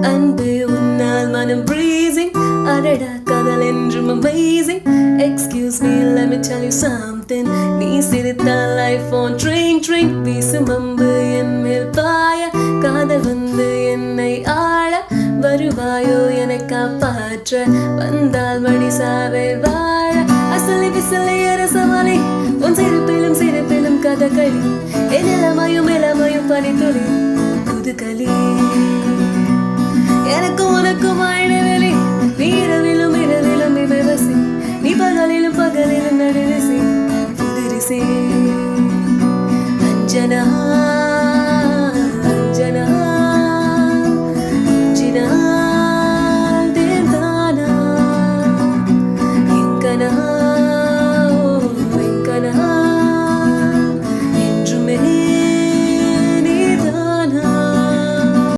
அன்பு உன்னால் மனம் breezing அடடா காதல் என்றும் amazing. Excuse me, let me tell you something. நீ சிரித்தால் life on train வீசும் அம்பு என் மேல் பாய காதல் வந்து என்னை ஆள வருவாயோ என்னை காப்பாற்ற வந்தால் மடி சாவை வாழ அசலி விசலை அரசவாளி உன் சிரிப்பிலும் கதகளி என் இளமையும் பனித்துளி புதுகளி எனக்கும் உனக்கும் இடைவெளி நீ இரவிலும் இமைவசி நீ பகலிலும் நடுரிசி புதுரிசி அஞ்சனா